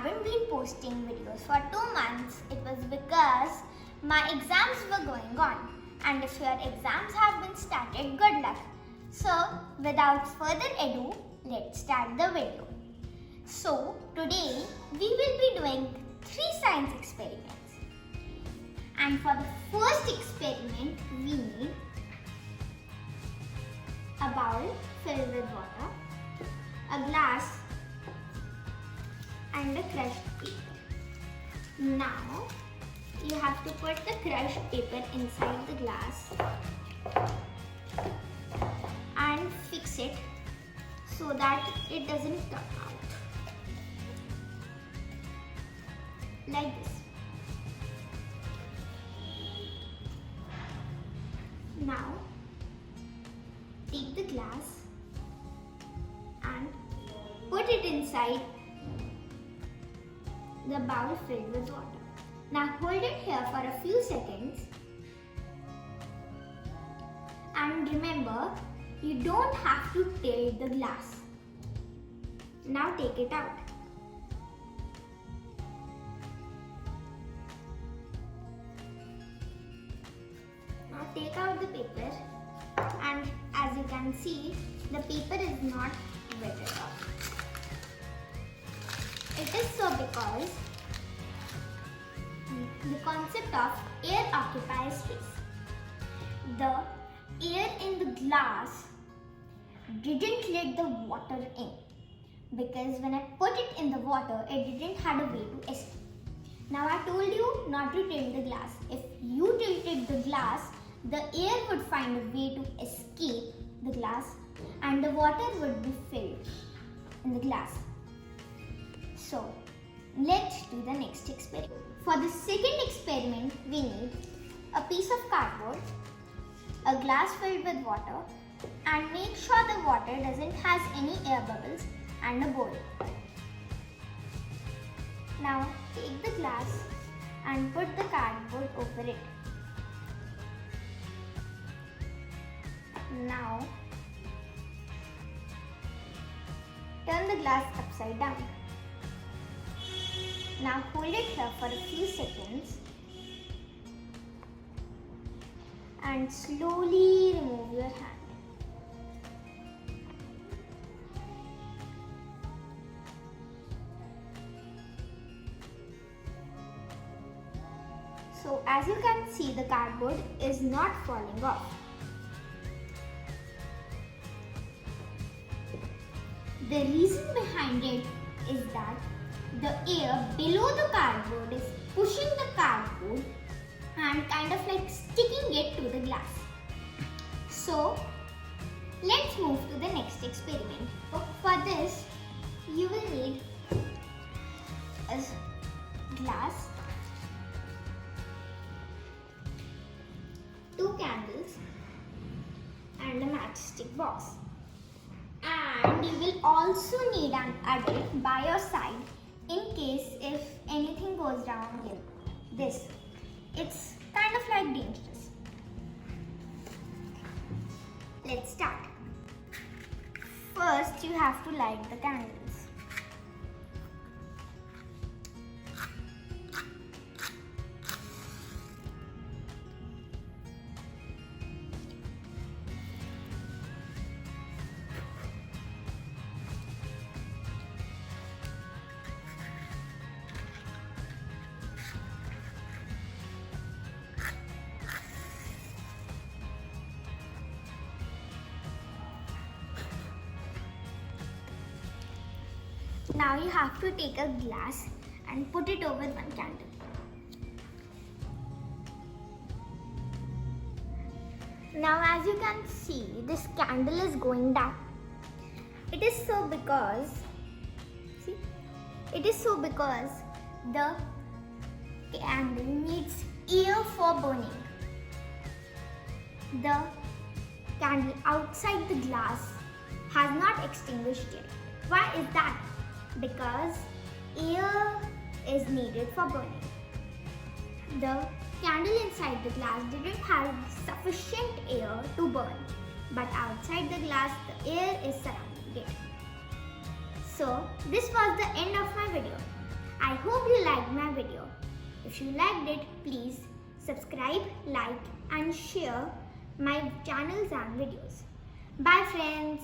haven't been posting videos for 2 months, it was because my exams were going on. And if your exams have been started, good luck. So, without further ado, let's start the video. So, today we will be doing 3 science experiments. And for the first experiment, we need a bowl filled with water, a glass, and a crushed paper. Now, you have to put the crushed paper inside the glass and fix it so that it doesn't come out. Like this. Now, take the glass and put it inside the bowl filled with water. Now hold it here for a few seconds and remember, you don't have to tilt the glass. Now take it out. Now take out the paper, and as you can see, the paper is not wet at all. It is so because the concept of air occupies space. The air in the glass didn't let the water in because when I put it in the water, it didn't have a way to escape. Now I told you not to tilt the glass. If you tilted the glass, the air would find a way to escape the glass and the water would be filled in the glass. So, let's do the next experiment. For the second experiment, we need a piece of cardboard, a glass filled with water, and make sure the water doesn't have any air bubbles, and a bowl. Now, take the glass and put the cardboard over it. Now, turn the glass upside down. Now hold it here for a few seconds and slowly remove your hand. So as you can see, the cardboard is not falling off. The reason behind it is that the air below the cardboard is pushing the cardboard and kind of like sticking it to the glass. So, let's move to the next experiment. For this, you will need a glass, 2 candles, and a matchstick box. And you will also need an adult by your side in case if anything goes wrong with this. It's kind of like dangerous. Let's start. First, you have to light the candles. Now you have to take a glass and put it over one candle. Now as you can see, this candle is going down. It is so because the candle needs air for burning. The candle outside the glass has not extinguished yet. Why is that? Because air is needed for burning. The candle inside the glass didn't have sufficient air to burn, but outside the glass the air is surrounding it. So this was the end of my video. I hope you liked my video. If you liked it, please subscribe, like and share my channels and videos. Bye friends.